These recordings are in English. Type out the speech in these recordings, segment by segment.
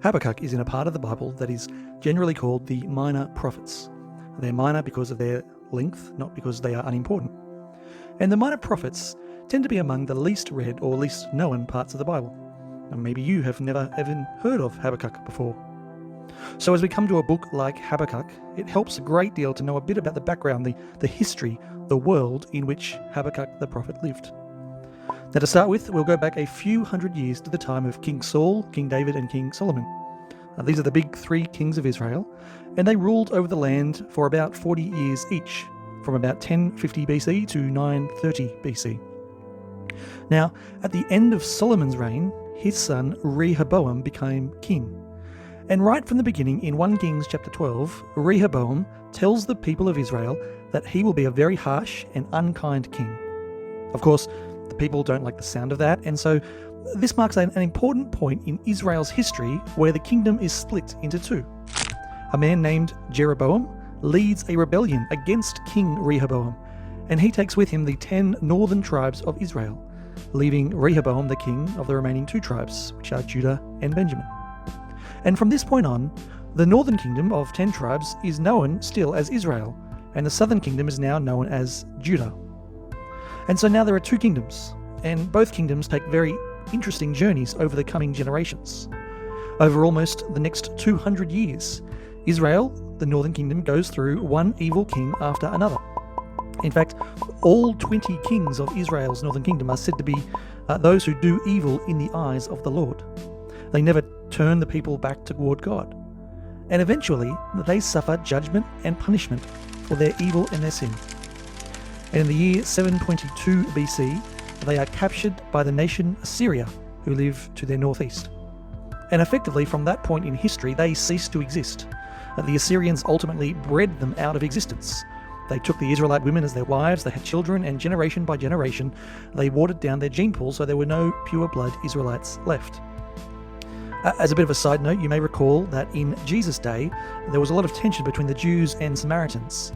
Habakkuk is in a part of the Bible that is generally called the Minor Prophets. They're minor because of their length, not because they are unimportant. And the Minor Prophets tend to be among the least read or least known parts of the Bible. And maybe you have never even heard of Habakkuk before. So as we come to a book like Habakkuk, it helps a great deal to know a bit about the background, the history, the world in which Habakkuk the prophet lived. Now to start with, we'll go back a few hundred years to the time of King Saul, King David and King Solomon. These are the big three kings of Israel, and they ruled over the land for about 40 years each, from about 1050 BC to 930 BC. Now, at the end of Solomon's reign, his son Rehoboam became king. And right from the beginning, in 1 Kings chapter 12, Rehoboam tells the people of Israel that he will be a very harsh and unkind king. Of course, the people don't like the sound of that, and so this marks an important point in Israel's history where the kingdom is split into two. A man named Jeroboam leads a rebellion against King Rehoboam, and he takes with him the 10 northern tribes of Israel, leaving Rehoboam the king of the remaining 2 tribes, which are Judah and Benjamin. And from this point on, the northern kingdom of 10 tribes is known still as Israel, and the southern kingdom is now known as Judah. And so now there are 2 kingdoms, and both kingdoms take very interesting journeys over the coming generations. Over almost the next 200 years, Israel, the northern kingdom, goes through one evil king after another. In fact, all 20 kings of Israel's northern kingdom are said to be those who do evil in the eyes of the Lord. They never turn the people back toward God. And eventually, they suffer judgment and punishment for their evil and their sin. And in the year 722 BC, they are captured by the nation Assyria, who live to their northeast. And effectively, from that point in history, they cease to exist. The Assyrians ultimately bred them out of existence. They took the Israelite women as their wives, they had children, and generation by generation, they watered down their gene pool so there were no pure-blood Israelites left. As a bit of a side note, you may recall that in Jesus' day, there was a lot of tension between the Jews and Samaritans.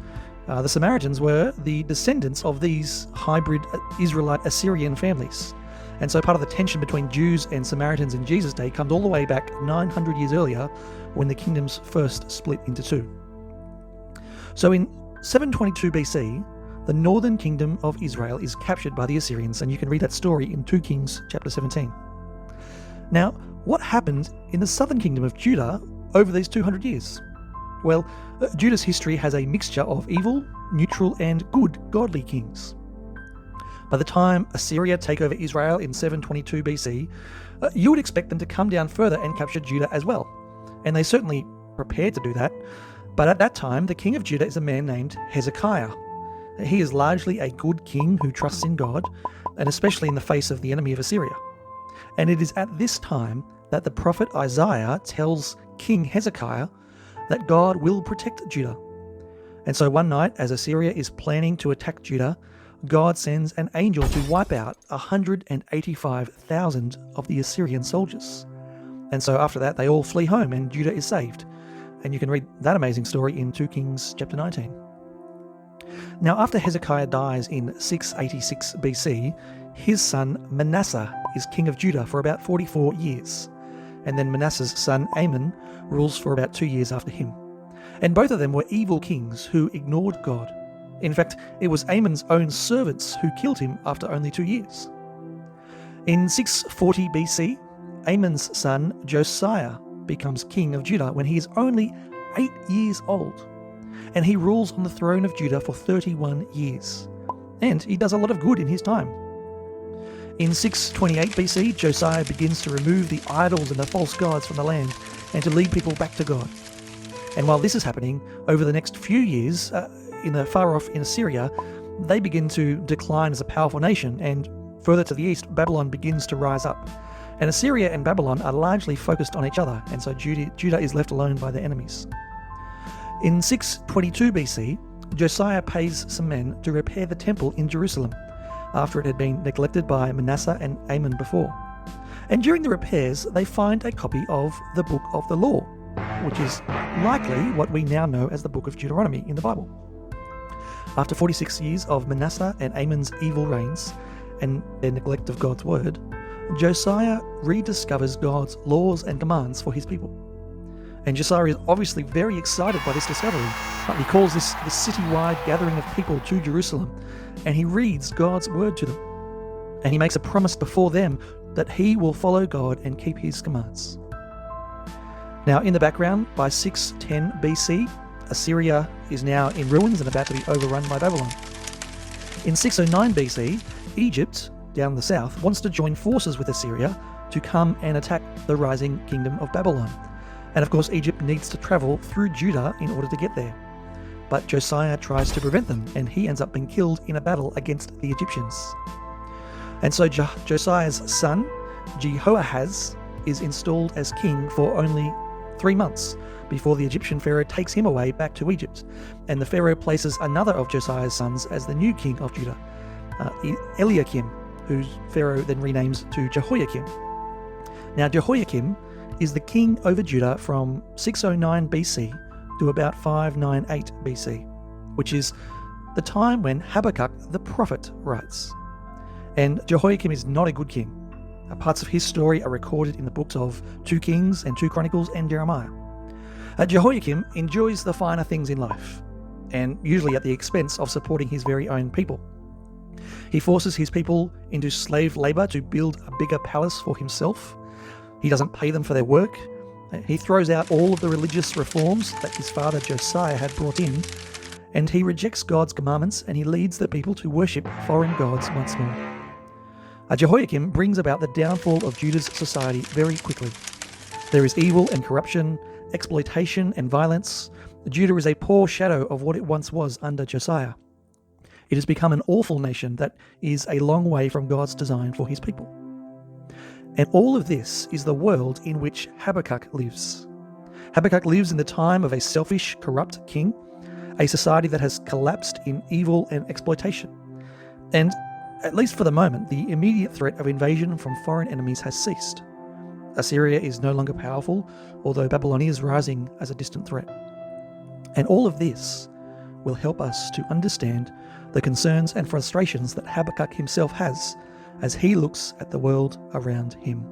The Samaritans were the descendants of these hybrid Israelite-Assyrian families. And so part of the tension between Jews and Samaritans in Jesus' day comes all the way back 900 years earlier when the kingdoms first split into 2. So in 722 BC, the northern kingdom of Israel is captured by the Assyrians, and you can read that story in 2 Kings chapter 17. Now, what happened in the southern kingdom of Judah over these 200 years? Well, Judah's history has a mixture of evil, neutral, and good, godly kings. By the time Assyria take over Israel in 722 BC, you would expect them to come down further and capture Judah as well. And they certainly prepared to do that. But at that time, the king of Judah is a man named Hezekiah. He is largely a good king who trusts in God, and especially in the face of the enemy of Assyria. And it is at this time that the prophet Isaiah tells King Hezekiah that God will protect Judah. And so one night, as Assyria is planning to attack Judah, God sends an angel to wipe out 185,000 of the Assyrian soldiers. And so after that, they all flee home and Judah is saved. And you can read that amazing story in 2 Kings chapter 19. Now, after Hezekiah dies in 686 BC, his son Manasseh is king of Judah for about 44 years. And then Manasseh's son Amon rules for about 2 years after him. And both of them were evil kings who ignored God. In fact, it was Amon's own servants who killed him after only 2 years. In 640 BC, Amon's son Josiah becomes king of Judah when he is only 8 years old. And he rules on the throne of Judah for 31 years. And he does a lot of good in his time. In 628 BC, Josiah begins to remove the idols and the false gods from the land and to lead people back to God. And while this is happening, over the next few years, in the far off in Assyria, they begin to decline as a powerful nation, and further to the east, Babylon begins to rise up. And Assyria and Babylon are largely focused on each other, and so Judah is left alone by their enemies. In 622 BC, Josiah pays some men to repair the temple in Jerusalem, after it had been neglected by Manasseh and Amon before. And during the repairs, they find a copy of the Book of the Law, which is likely what we now know as the Book of Deuteronomy in the Bible. After 46 years of Manasseh and Amon's evil reigns and their neglect of God's word, Josiah rediscovers God's laws and commands for his people. And Josiah is obviously very excited by this discovery. He calls this citywide gathering of people to Jerusalem, and he reads God's word to them. And he makes a promise before them that he will follow God and keep his commands. Now, in the background, by 610 BC, Assyria is now in ruins and about to be overrun by Babylon. In 609 BC, Egypt, down the south, wants to join forces with Assyria to come and attack the rising kingdom of Babylon. And of course, Egypt needs to travel through Judah in order to get there. But Josiah tries to prevent them, and he ends up being killed in a battle against the Egyptians. And so Josiah's son, Jehoahaz, is installed as king for only 3 months before the Egyptian pharaoh takes him away back to Egypt. And the pharaoh places another of Josiah's sons as the new king of Judah, Eliakim, whose pharaoh then renames to Jehoiakim. Now, Jehoiakim is the king over Judah from 609 BC to about 598 BC, which is the time when Habakkuk the prophet writes. And Jehoiakim is not a good king. Parts of his story are recorded in the books of 2 Kings and 2 Chronicles and Jeremiah. Jehoiakim enjoys the finer things in life, and usually at the expense of supporting his very own people. He forces his people into slave labor to build a bigger palace for himself. He doesn't pay them for their work. He throws out all of the religious reforms that his father Josiah had brought in, and he rejects God's commandments, and he leads the people to worship foreign gods once more. Jehoiakim brings about the downfall of Judah's society very quickly. There is evil and corruption, exploitation and violence. Judah is a poor shadow of what it once was under Josiah. It has become an awful nation that is a long way from God's design for his people. And all of this is the world in which Habakkuk lives. Habakkuk lives in the time of a selfish, corrupt king, a society that has collapsed in evil and exploitation. And at least for the moment, the immediate threat of invasion from foreign enemies has ceased. Assyria is no longer powerful, although Babylon is rising as a distant threat. And all of this will help us to understand the concerns and frustrations that Habakkuk himself has as he looks at the world around him.